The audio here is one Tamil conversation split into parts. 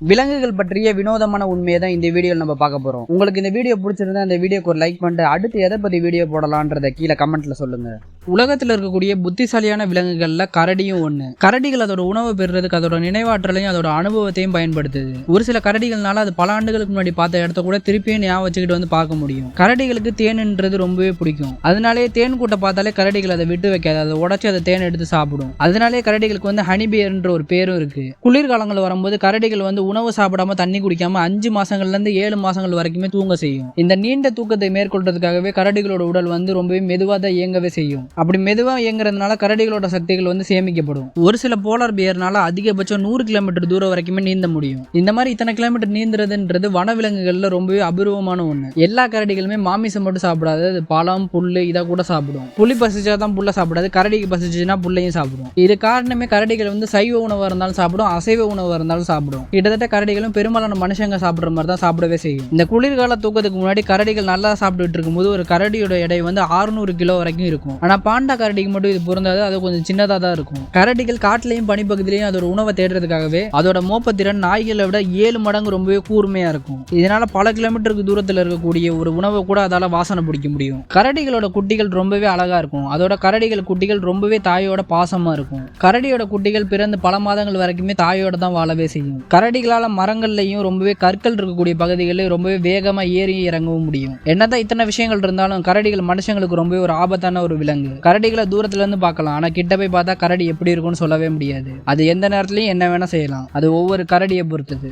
விலங்குகள் பற்றிய வினோதமான உண்மையை தான் இந்த வீடியோவில் நம்ம பார்க்க போகிறோம். உங்களுக்கு இந்த வீடியோ பிடிச்சிருந்தா இந்த வீடியோக்கு ஒரு லைக் பண்ணிட்டு அடுத்து எதை பற்றி வீடியோ போடலான்றதை கீழே கமெண்ட்ல சொல்லுங்க. உலகத்தில் இருக்கக்கூடிய புத்திசாலியான விலங்குகளில் கரடியும் ஒன்று. கரடிகள் அதோட உணவு பெறுறதுக்கு அதோட நினைவாற்றலையும் அதோட அனுபவத்தையும் பயன்படுத்துது. ஒரு சில கரடிகள்னால அது பல ஆண்டுகளுக்கு முன்னாடி பார்த்த இடத்த கூட திருப்பியும் ஞாபகம் வச்சுக்கிட்டு வந்து பார்க்க முடியும். கரடிகளுக்கு தேன்ன்றது ரொம்பவே பிடிக்கும். அதனாலே தேன் கூட்ட பார்த்தாலே கரடிகள் அதை விட்டு வைக்காது, அதை உடச்சி அதை தேன் எடுத்து சாப்பிடும். அதனாலே கரடிகளுக்கு வந்து ஹனிபியர்ன்ற ஒரு பேரும் இருக்கு. குளிர்காலங்கள் வரும்போது கரடிகள் வந்து உணவு சாப்பிடாம தண்ணி குடிக்காம 5 மாசங்கள்ல இருந்து 7 மாசங்கள் வரைக்குமே தூங்க செய்யும். இந்த நீண்ட தூக்கத்தை மேற்கொள்றதுக்காகவே கரடிகளோட உடல் வந்து ரொம்பவே மெதுவா தான் இயங்கவே செய்யும். அப்படி மெதுவா இயங்குறதுனால கரடிகளோட சக்திகள் வந்து சேமிக்கப்படும். ஒரு சில போலார் பியர்னால அதிகபட்சம் 100 கிலோமீட்டர் தூரம் வரைக்குமே நீந்த முடியும். இந்த மாதிரி இத்தனை கிலோமீட்டர் நீந்துறதுன்றது வனவிலங்குகள்ல ரொம்பவே அபூர்வமான ஒண்ணு. எல்லா கரடிகளுமே மாமிசம் மட்டும் சாப்பிடாது, அது பழம் புல்லு இதை கூட சாப்பிடும். புலி பசிச்சாதான் புல்ல சாப்பிடாது, கரடிக்கு பசிச்சுன்னா புல்லையும் சாப்பிடும். இது காரணமே கரடிகள் வந்து சைவ உணவா இருந்தாலும் சாப்பிடும், அசைவ உணவா இருந்தாலும் சாப்பிடும். கிட்டத்தட்ட கரடிகளும் பெரும்பாலான மனுஷங்க சாப்பிட்ற மாதிரி தான் சாப்பிடவே செய்யும். இந்த குளிர்கால தூக்கத்துக்கு முன்னாடி கரடிகள் நல்லா சாப்பிட்டுட்டு இருக்கும்போது ஒரு கரடியோட எடை வந்து 600 கிலோ வரைக்கும் இருக்கும். ஆனா பாண்டா கரடிக்கு மட்டும் இது பொருந்தாது, அது கொஞ்சம் சின்னதா தான் இருக்கும். கரடிகள் காட்டிலையும் பனிப்பகுதியிலையும் அதோட உணவை தேடுறதுக்காகவே அதோட மோப்பத்திறன் நாய்களை விட 7 மடங்கு ரொம்பவே கூர்மையா இருக்கும். இதனால பல கிலோமீட்டருக்கு தூரத்தில் இருக்கக்கூடிய ஒரு உணவை கூட அதால வாசனை பிடிக்க முடியும். கரடிகளோட குட்டிகள் ரொம்பவே அழகா இருக்கும். அதோட கரடிகள் குட்டிகள் ரொம்பவே தாயோட பாசமா இருக்கும். கரடியோட குட்டிகள் பிறந்து பல மாதங்கள் வரைக்குமே தாயோட தான் வாழவே செய்யும். கரடிகளால மரங்கள்லையும் ரொம்பவே கற்கள் இருக்கக்கூடிய பகுதிகளில் ரொம்பவே வேகமா ஏறி இறங்கவும் முடியும். என்னதான் இத்தனை விஷயங்கள் இருந்தாலும் கரடிகள் மனுஷங்களுக்கு ரொம்பவே ஒரு ஆபத்தான ஒரு விலங்கு. கரடிகளை தூரத்துல இருந்து பார்க்கலாம், ஆனா கிட்ட போய் பார்த்தா கரடி எப்படி இருக்கும்னு சொல்லவே முடியாது. அது எந்த நேரத்திலையும் என்ன வேணா செய்யலாம், அது ஒவ்வொரு கரடியை பொறுத்தது.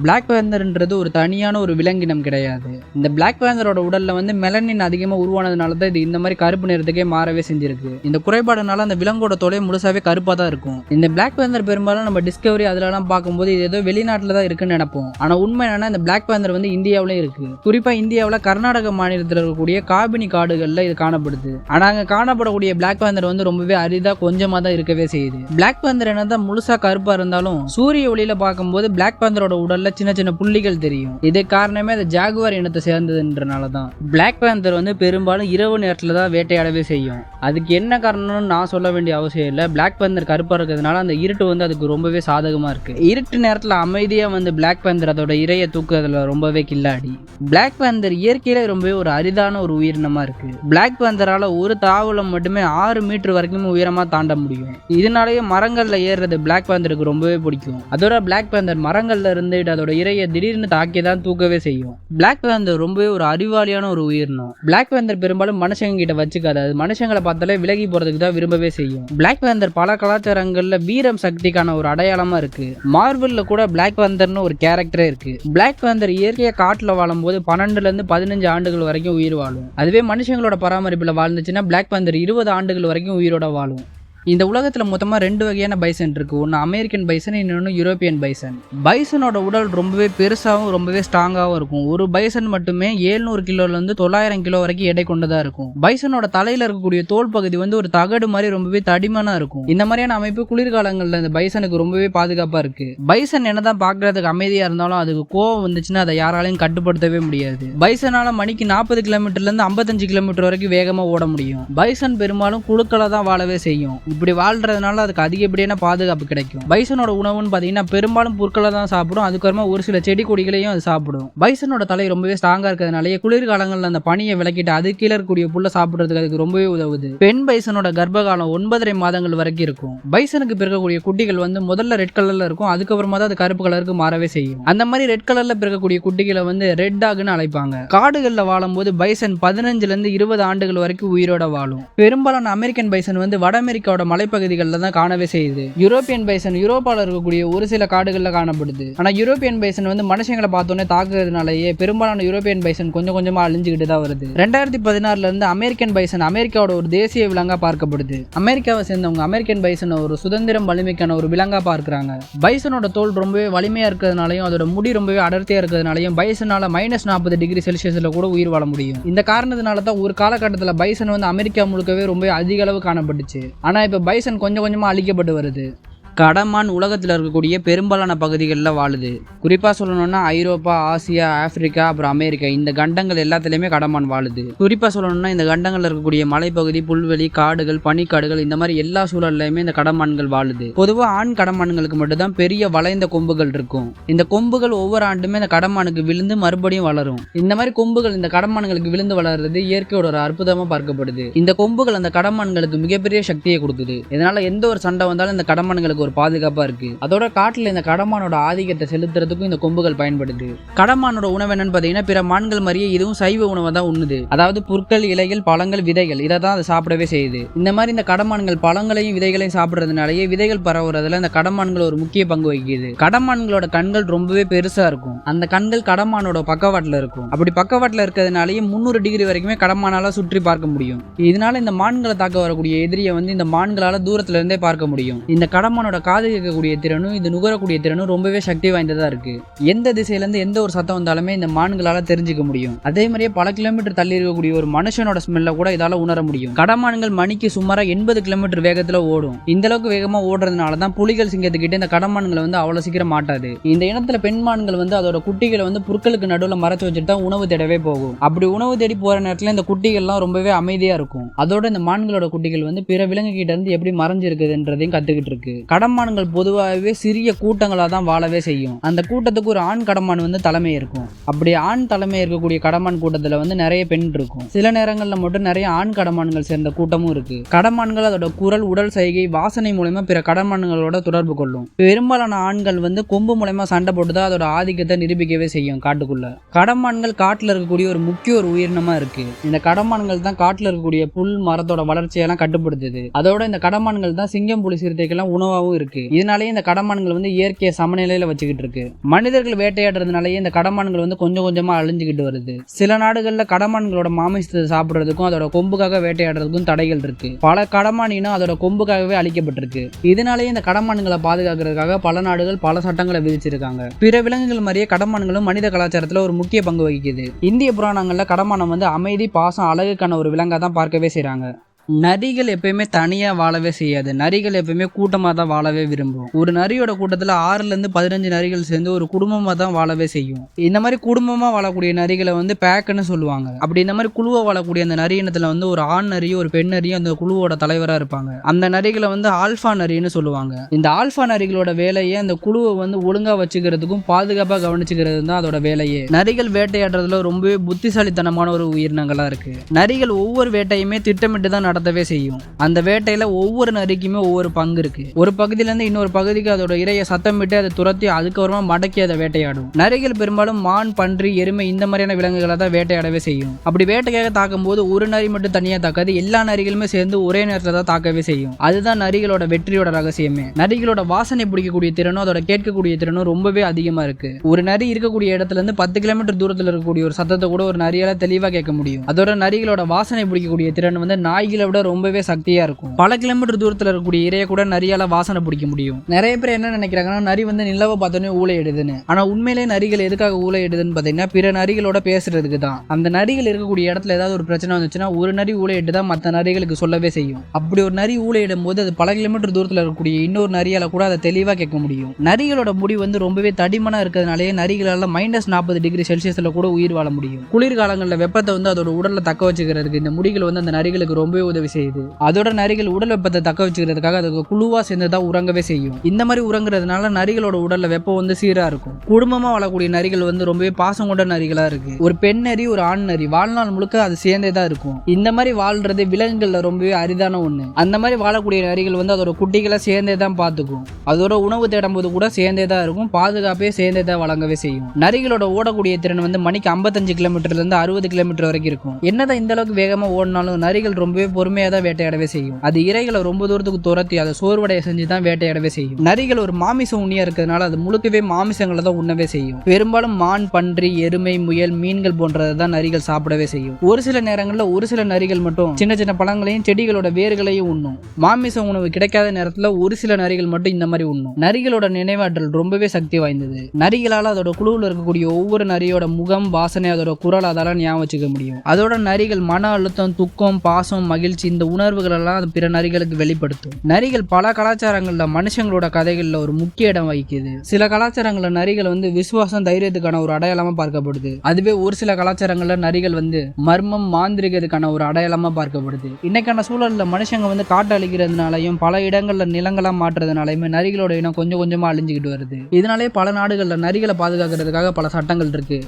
பிளாக் பேந்தர்ன்றது ஒரு தனியான ஒரு விலங்கினம் கிடையாது. இந்த பிளாக் பேந்தரோட உடல்ல வந்து மெலனின் அதிகமாக உருவானதுனால தான் இது இந்த மாதிரி கருப்பு நிறத்துக்கே மாறவே செஞ்சிருக்கு. இந்த குறைபாடுனால அந்த விலங்கோட தொலை முழுசாவே கருப்பா தான் இருக்கும். இந்த பிளாக் பேந்தர் பெரும்பாலும் நம்ம டிஸ்கவரி அதெல்லாம் பார்க்கும்போது இது ஏதோ வெளிநாட்டில் தான் இருக்குன்னு நினைப்போம். ஆனா உண்மை என்னன்னா இந்த பிளாக் பேந்தர் வந்து இந்தியாவிலும் இருக்கு. குறிப்பா இந்தியாவில் கர்நாடக மாநிலத்தில் இருக்கக்கூடிய காபினி காடுகள்ல இது காணப்படுது. ஆனா அங்க காணப்படக்கூடிய பிளாக் பேந்தர் வந்து ரொம்பவே அரிதா கொஞ்சமா தான் இருக்கவே செய்யுது. பிளாக் பேந்தர் என்னதான் முழுசா கருப்பா இருந்தாலும் சூரிய ஒளியில பார்க்கும்போது பிளாக் பேந்தரோட உடல் சின்ன சின்ன புள்ளிகள் தெரியும். இது காரணமே அது ஜாகுவார் இனத்தை சேர்ந்ததுன்றனாலதான். பிளாக் பேந்தர் வந்து பெரும்பாலும் இரவு நேரத்துல தான் வேட்டையாடவே செய்யும். அதுக்கு என்ன காரணம்னு நான் சொல்ல வேண்டிய அவசியம் இல்லை. பிளாக் பேந்தர் கருப்பா இருக்கிறதுனால அந்த இருட்டு வந்து அதுக்கு ரொம்பவே சாதகமா இருக்கு. இருட்டு நேரத்துல அமைதியா வந்து பிளாக் பேந்தர் அதோட இரையை தூக்குறதுல ரொம்பவே கில்லாடி. பிளாக் பேந்தர் இயற்கையில ரொம்பவே ஒரு அரிதான ஒரு உயிரினமா இருக்கு. பிளாக் பேந்தரால ஒரு தாவலம் மட்டுமே 6 மீட்டர் வரைக்கும் உயரமா தாண்ட முடியும். இதனாலேயே மரங்கள்ல ஏறுறது பிளாக் பேந்தருக்கு ரொம்பவே பிடிக்கும். அதோட பிளாக் பேந்தர் மரங்கள்ல இருந்து அதோட இரையை திடீர்னு தாக்கி தான் தூக்கவே செய்யும். பிளாக் பேந்தர் ரொம்பவே ஒரு அறிவாளியான ஒரு உயிரினம். பிளாக் பேந்தர் பெரும்பாலும் மனுஷங்க கிட்ட வச்சுக்காது, அது மனுஷங்களை பார்த்தாலே விலகி போறதுக்கு தான் விரும்பவே செய்யும். பிளாக் பேந்தர் பல கலாச்சாரங்கள்ல வீரம் சக்திக்கான ஒரு அடையாளமா இருக்கு. மார்வெல்ல கூட பிளாக் பேந்தர்னு ஒரு கேரக்டரே இருக்கு. பிளாக் பேந்தர் இயற்கையா காட்டுல வாழும் போது 12 இருந்து 15 ஆண்டுகள் வரைக்கும் உயிர் வாழும். அதுவே மனுஷங்களோட பராமரிப்புல வாழ்ந்துச்சுன்னா பிளாக் பேந்தர் 20 ஆண்டுகள் வரைக்கும் உயிரோட வாழும். இந்த உலகத்தில் மொத்தமாக 2 வகையான பைசன் இருக்கு. ஒன்று அமெரிக்கன் பைசன், இன்னொன்று யூரோப்பியன் பைசன். பைசனோட உடல் ரொம்பவே பெருசாகவும் ரொம்பவே ஸ்ட்ராங்காகவும் இருக்கும். ஒரு பைசன் மட்டுமே 700 கிலோலேருந்து 900 கிலோ வரைக்கும் எடை கொண்டதாக இருக்கும். பைசனோட தலையில் இருக்கக்கூடிய தோல் பகுதி வந்து ஒரு தகடு மாதிரி ரொம்பவே தடிமனாக இருக்கும். இந்த மாதிரியான அமைப்பு குளிர்காலங்களில் இந்த பைசனுக்கு ரொம்பவே பாதுகாப்பாக இருக்கு. பைசன் என்னதான் பார்க்கறதுக்கு அமைதியாக இருந்தாலும் அதுக்கு கோவம் வந்துச்சுன்னா அதை யாராலையும் கட்டுப்படுத்தவே முடியாது. பைசனால மணிக்கு 40 கிலோமீட்டர்லேருந்து 55 கிலோமீட்டர் வரைக்கும் வேகமாக ஓட முடியும். பைசன் பெரும்பாலும் குழுக்களை தான் வாழவே செய்யும். இப்படி வாழ்றதுனால அதுக்கு அதிகப்படியான பாதுகாப்பு கிடைக்கும். பைசனோட உணவுன்னு பார்த்தீங்கன்னா பெரும்பாலும் புற்களை தான் சாப்பிடும். அதுக்கப்புறமா ஒரு சில செடி கொடிகளையும் அது சாப்பிடும். பைசனோட தலை ரொம்பவே ஸ்ட்ராங்கா இருக்கிறதுனாலே குளிர்காலங்களில் அந்த பனியை விளக்கிட்டு அது கீழே இருக்கக்கூடிய புல்ல சாப்பிட்றதுக்கு அதுக்கு ரொம்பவே உதவுது. பெண் பைசனோட கர்ப்பகாலம் 9.5 மாதங்கள் வரைக்கும் இருக்கும். பைசனுக்கு பிறக்கக்கூடிய குட்டிகள் வந்து முதல்ல ரெட் கலர்ல இருக்கும், அதுக்கப்புறமா தான் அது கருப்பு கலருக்கு மாறவே செய்யும். அந்த மாதிரி ரெட் கலர்ல பிறக்கக்கூடிய குட்டிகளை வந்து ரெட் டாக்னு அழைப்பாங்க. காடுகளில் வாழும் போது பைசன் 15 இருந்து 20 ஆண்டுகள் வரைக்கும் உயிரோட வாழும். பெரும்பாலான அமெரிக்கன் பைசன் வந்து வட அமெரிக்காவோட மலைப்பகுதிகளில் தான் காணவே செய்யுது. யூரோப்பியன் பைசன் யூரோப்பால இருக்கக்கூடிய ஒரு சில காடுகளில் காணப்படுது. ஆனா யூரோப்பியன் பைசன் வந்து மனுஷங்களை பார்த்தோன்னே தாக்குறதுனாலேயே பெரும்பாலான யூரோப்பியன் பைசன் கொஞ்சம் கொஞ்சமா அழிஞ்சுக்கிட்டு தான் வருது. 2016 இருந்து அமெரிக்கன் பைசன் அமெரிக்காவோட ஒரு தேசிய விலங்கா பார்க்கப்படுது. அமெரிக்காவை சேர்ந்தவங்க அமெரிக்கன் பைசன் ஒரு சுதந்திரம் வலிமைக்கான ஒரு விலங்கா பார்க்கிறாங்க. பைசனோட தோல் ரொம்பவே வலிமையா இருக்கிறதுனாலையும் அதோட முடி ரொம்பவே அடர்த்தியா இருக்கிறதுனாலையும் பைசனால -40 டிகிரி செல்சியஸ்ல கூட உயிர் வாழ முடியும். இந்த காரணத்தினால தான் ஒரு காலகட்டத்தில் பைசன் வந்து அமெரிக்கா முழுக்கவே ரொம்ப அதிக அளவு காணப்பட்டுச்சு. ஆனா இப்ப பைசன் கொஞ்சம் கொஞ்சமா அழிக்கப்பட்டு வருது. கடமான் உலகத்தில் இருக்கக்கூடிய பெரும்பாலான பகுதிகளில் வாழுது. குறிப்பாக சொல்லணும்னா ஐரோப்பா, ஆசியா, ஆப்பிரிக்கா, அப்புறம் அமெரிக்கா இந்த கண்டங்கள் எல்லாத்துலேயுமே கடமான் வாழுது. குறிப்பாக சொல்லணும்னா இந்த கண்டங்களில் இருக்கக்கூடிய மலைப்பகுதி, புல்வெளி, காடுகள், பனிக்காடுகள் இந்த மாதிரி எல்லா சூழல்லையுமே இந்த கடமான்கள் வாழுது. பொதுவாக ஆண் கடமான்களுக்கு மட்டும்தான் பெரிய வளைந்த கொம்புகள் இருக்கும். இந்த கொம்புகள் ஒவ்வொரு ஆண்டுமே இந்த கடமானுக்கு விழுந்து மறுபடியும் வளரும். இந்த மாதிரி கொம்புகள் இந்த கடமான்களுக்கு விழுந்து வளர்றது இயற்கையோட ஒரு அற்புதமாக பார்க்கப்படுது. இந்த கொம்புகள் அந்த கடமான்களுக்கு மிகப்பெரிய சக்தியை கொடுக்குது. இதனால எந்த ஒரு சண்டை வந்தாலும் இந்த கடமான்களுக்கு ஒரு பாதுகாப்பா இருக்கு. அதோட காட்டுல இந்த கடமானோட ஆதிக்கத்தை செலுத்துறதுக்கும் இந்த கொம்புகள் பயன்படுது. கடமானோட உணவு என்னன்னு பாத்தீங்கன்னா பிற மான்கள் மாதிரியே இதுவும் சைவ உணவை தான் உண்ணுது. அதாவது புற்கள், இலைகள், பழங்கள், விதைகள் இதை தான் அது சாப்பிடவே செய்யுது. இந்த மாதிரி இந்த கடமான்கள் பழங்களையும் விதைகளையும் சாப்பிடுறதுனாலயே விதைகள் பரவுறதுல இந்த கடமான்கள் ஒரு முக்கிய பங்கு வகிக்குது. கடமான்களோட கண்கள் ரொம்பவே பெருசா இருக்கும். அந்த கண்கள் கடமானோட பக்கவாட்டுல இருக்கும். அப்படி பக்கவாட்டுல இருக்கிறதுனாலயே 300 டிகிரி வரைக்குமே கடமானால சுற்றி பார்க்க முடியும். இதனால இந்த மான்களை தாக்க வரக்கூடிய எதிரியை இந்த மான்களால தூரத்துல இருந்தே பார்க்க முடியும். இந்த கடமானோட காது கேட்கக்கூடிய திறனும் இது நுகரக்கூடிய திறனும் ரொம்பவே சக்தி வாய்ந்ததா இருக்கு. எந்த திசையில இருந்து எந்த ஒரு சத்தம் வந்தாலுமே இந்த மான்களால தெரிஞ்சுக்க முடியும். அதே மாதிரியே பல கிலோமீட்டர் தள்ளி இருக்கக்கூடிய ஒரு மனுஷனோட ஸ்மெல்ல கூட இதால உணர முடியும். கடமான்கள் மணிக்கு சுமாரா 80 கிலோமீட்டர் வேகத்துல ஓடும். இந்த அளவுக்கு வேகமா ஓடுறதுனாலதான் புலிகள், சிங்கத்துக்கிட்ட இந்த கடமான்களை அவ்வளவு சீக்கிரம் மாட்டாது. இந்த இனத்துல பெண் மான்கள் அதோட குட்டிகளை புற்களுக்கு நடுவுல மறைச்சு வச்சுட்டு தான் உணவு தேடவே போகும். அப்படி உணவு தேடி போற நேரத்துல இந்த குட்டிகள்லாம் ரொம்பவே அமைதியா இருக்கும். அதோட இந்த மான்களோட குட்டிகள் பிற விலங்கு கிட்ட இருந்து எப்படி மறைஞ்சிருக்குதுன்றதையும் கத்துக்கிட்டு இருக்கு. கடமான்கள் பொதுவாகவே சிறிய கூட்டங்களா தான் வாழவே செய்யும். அந்த கூட்டத்துக்கு ஒரு ஆண் கடமான் தலைமை இருக்கும். அப்படி ஆண் தலைமை இருக்கக்கூடிய கடமான் கூட்டத்துல நிறைய பெண் இருக்கும். சில நேரங்கள்ல மட்டும் நிறைய ஆண் கடமான்கள் சேர்ந்த கூட்டமும் இருக்கு. கடமான்கள் அதோட குரல், உடல் சைகை, வாசனை மூலமா பிற கடமான்களோட தொடர்பு கொள்ளும். பெரும்பாலான ஆண்கள் கொம்பு மூலமா சண்டை போட்டுதான் அதோட ஆதிக்கத்தை நிரூபிக்கவே செய்யும். காட்டுக்குள்ள கடமான்கள் காட்டுல இருக்கக்கூடிய ஒரு முக்கிய ஒரு உயிரினமா இருக்கு. இந்த கடமான்கள் தான் காட்டுல இருக்கக்கூடிய புல், மரத்தோட வளர்ச்சியெல்லாம் கட்டுப்படுத்துது. அதோட இந்த கடமான்கள் தான் சிங்கம், புலி, சிறுத்தைக்கெல்லாம் உணவாகவும் இருக்கு. இதனாலேயே இந்த கடமான்கள் இயற்கையை சமநிலையில வச்சுக்கிட்டு இருக்கு. மனிதர்கள் வேட்டையாடுறதுனாலேயே இந்த கடமான்கள் கொஞ்சம் கொஞ்சமா அழிஞ்சுக்கிட்டு வருது. சில நாடுகள்ல கடமான்களோட மாமிசத்தை சாப்பிடுறதுக்கும் அதோட கொம்புக்காக வேட்டையாடுறதுக்கும் தடைகள் இருக்கு. பல கடமான் இனம் அதோட கொம்புக்காகவே அழிக்கப்பட்டிருக்கு. இதனாலேயே இந்த கடமான்களை பாதுகாக்கிறதுக்காக பல நாடுகள் பல சட்டங்களை விதிச்சிருக்காங்க. பிற விலங்குகள் மாதிரியே கடமான்களும் மனித கலாச்சாரத்துல ஒரு முக்கிய பங்கு வகிக்குது. இந்திய புராணங்கள்ல கடமானம் அமைதி, பாசம், அழகுக்கான ஒரு விலங்கா தான் பார்க்கவே செய்றாங்க. நரிகள் எப்பயுமே தனியாக வாழவே செய்யாது. நரிகள் எப்பயுமே கூட்டமாக தான் வாழவே விரும்பும். ஒரு நரியோட கூட்டத்தில் 6லேருந்து 15 நரிகள் சேர்ந்து ஒரு குடும்பமாக தான் வாழவே செய்யும். இந்த மாதிரி குடும்பமாக வாழக்கூடிய நரிகளை பேக்குன்னு சொல்லுவாங்க. அப்படி இந்த மாதிரி குழுவை வாழக்கூடிய அந்த நரி இனத்தில் ஒரு ஆண் நரியும் ஒரு பெண் நரியும் அந்த குழுவோட தலைவராக இருப்பாங்க. அந்த நரிகளை ஆல்ஃபா நரின்னு சொல்லுவாங்க. இந்த ஆல்ஃபா நரிகளோட வேலையை அந்த குழுவை ஒழுங்காக வச்சுக்கிறதுக்கும் பாதுகாப்பாக கவனிச்சுக்கிறது தான் அதோட வேலையே. நரிகள் வேட்டையாடுறதுல ரொம்பவே புத்திசாலித்தனமான ஒரு உயிரினங்களா இருக்கு. நரிகள் ஒவ்வொரு வேட்டையுமே திட்டமிட்டு தான் நடத்தவே செய்யும். அந்த வேட்டையில ஒவ்வொரு நரிக்குமே ஒவ்வொரு பங்கு இருக்கு. ஒரு பகுதியில இருந்து இன்னொரு பகுதிக்கு அதோட இரையை சத்தமிட்டு அதை துரத்தி அதுக்கப்புறமா மடக்கி அதை வேட்டையாடும். நரிகள் பெரும்பாலும் மான், பன்றி, எருமை இந்த மாதிரியான விலங்குகளை தான் வேட்டையாடவே செய்யும். அப்படி வேட்டையாக தாக்கும் போது ஒரு நரி மட்டும் தனியா தாக்காது, எல்லா நரிகளுமே சேர்ந்து ஒரே நேரத்தில் தான் தாக்கவே செய்யும். அதுதான் நரிகளோட வெற்றியோட ரகசியமே. நரிகளோட வாசனை பிடிக்கக்கூடிய திறனும் அதோட கேட்கக்கூடிய திறனும் ரொம்பவே அதிகமா இருக்கு. ஒரு நரி இருக்கக்கூடிய இடத்துல இருந்து 10 கிலோமீட்டர் தூரத்தில் இருக்கக்கூடிய ஒரு சத்தத்தை கூட ஒரு நரியால தெளிவா கேட்க முடியும். அதோட நரிகளோட வாசனை பிடிக்கக்கூடிய திறன் நாய்களை விட ரொம்பவே சக்தியா இருக்கும். பல கிலோமீட்டர் தூரத்துல இருக்கக்கூடிய இரையை கூட நரியால வாசனை பிடிக்க முடியும். நிறைய பேர் என்ன நினைக்கிறாங்கன்னா நரி நிலவை பார்த்தோன்னே ஊளையிடுதுன்னு. ஆனா உண்மையிலே நரிகள் எதுக்காக ஊளையிடுதுன்னு பாத்தீங்கன்னா பிற நரிகளோட பேசுறதுக்கு தான். அந்த நரிகள் இருக்கக்கூடிய இடத்துல ஏதாவது ஒரு பிரச்சனை வந்துச்சுன்னா ஒரு நரி ஊளையிட்டு தான் மற்ற நரிகளுக்கு சொல்லவே செய்யும். அப்படி ஒரு நரி ஊளையிடும் போது அது பல கிலோமீட்டர் தூரத்துல இருக்கக்கூடிய இன்னொரு நரியால கூட அதை தெளிவா கேட்க முடியும். நரிகளோட முடி ரொம்பவே தடிமனா இருக்கிறதுனாலே நரிகளால -40 டிகிரி செல்சியஸ்ல கூட உயிர் வாழ முடியும். குளிர்காலங்களில் வெப்பத்தை அதோட உடல்ல தக்க வச்சுக்கிறதுக்கு இந்த முடிகள் அந்த நரிகளுக்கு ரொம்பவே உதவி செய்யுது. அதோட நரிகள் உடல் வெப்பத்தை தக்க வச்சுக்கிறதுக்காக அதுக்கு குழுவா சேர்ந்துதான் உறங்கவே செய்யும். இந்த மாதிரி உறங்குறதுனால நரிகளோட உடல்ல வெப்பம் சீரா இருக்கும். குடும்பமா வாழக்கூடிய நரிகள் ரொம்பவே பாசம் கொண்ட நரிகளா இருக்கு. ஒரு பெண் நரி, ஒரு ஆண் நரி வாழ்நாள் முழுக்க அது சேர்ந்தே தான் இருக்கும். இந்த மாதிரி வாழ்றது விலங்குகள்ல ரொம்பவே அரிதான ஒண்ணு. அந்த மாதிரி வாழக்கூடிய நரிகள் அதோட குட்டிகளை சேர்ந்தே தான் பார்த்துக்கும். அதோட உணவு தேடும் போது கூட சேர்ந்தே தான் இருக்கும். பாதுகாப்பே சேர்ந்தே தான் வழங்கவே செய்யும். நரிகளோட ஓடக்கூடிய திறன் மணிக்கு 55 கிலோமீட்டர்ல இருந்து 60 கிலோமீட்டர் வரைக்கும் இருக்கும். என்னதான் இந்த அளவுக்கு வேகமா ஓடினாலும் நரிகள் ரொம்பவே பொறுமையா தான் வேட்டையாடவே செய்யும். அது இரைகளை ரொம்ப தூரத்துக்கு துரத்தி அதை சோர்வடைய செஞ்சு தான் வேட்டையாடவே செய்யும். நரிகள் ஒரு மாமிச உண்ணியா இருக்கிறதுனால அது முழுக்கவே மாமிசங்களை தான் உண்ணவே செய்யும். பெரும்பாலும் மான், பன்றி, எருமை, முயல், மீன்கள் போன்றதை தான் நரிகள் சாப்பிடவே செய்யும். ஒரு சில நேரங்களில் ஒரு சில நரிகள் மட்டும் சின்ன சின்ன பழங்களையும் செடிகளோட வேர்களையும் உண்ணும். மாமிச உணவு கிடைக்காத நேரத்தில் ஒரு சில நரிகள் மட்டும் இந்த மாதிரி உண்ணும். நரிகளோட நினைவாற்றல் ரொம்பவே சக்தி வாய்ந்தது. நரிகளால் அதோட குழுவில் இருக்கக்கூடிய ஒவ்வொரு நரியோட முகம், வாசனை, அதோட குரல் அதெல்லாம் ஞாபகம் வச்சுக்க முடியும். அதோட நரிகள் மன அழுத்தம், துக்கம், பாசம், மகிழ்ச்சி மகிழ்ச்சி, இந்த உணர்வுகள் எல்லாம் அது பிற நரிகளுக்கு வெளிப்படுத்தும். நரிகள் பல கலாச்சாரங்கள்ல மனுஷங்களோட கதைகள்ல ஒரு முக்கிய இடம் வகிக்குது. சில கலாச்சாரங்கள்ல நரிகள் விசுவாசம், தைரியத்துக்கான ஒரு அடையாளமா பார்க்கப்படுது. அதுவே ஒரு சில கலாச்சாரங்கள்ல நரிகள் மர்மம், மாந்திரிகத்துக்கான ஒரு அடையாளமா பார்க்கப்படுது. இன்னைக்கான சூழல்ல மனுஷங்க காட்டு அழிக்கிறதுனாலையும் பல இடங்கள்ல நிலங்களா மாற்றுறதுனாலையுமே நரிகளோட இனம் கொஞ்சம் கொஞ்சமா அழிஞ்சுக்கிட்டு வருது. இதனாலே பல நாடுகள்ல நரிகளை பாதுகாக்கிறதுக்காக பல சட்டங்கள் இருக்கு.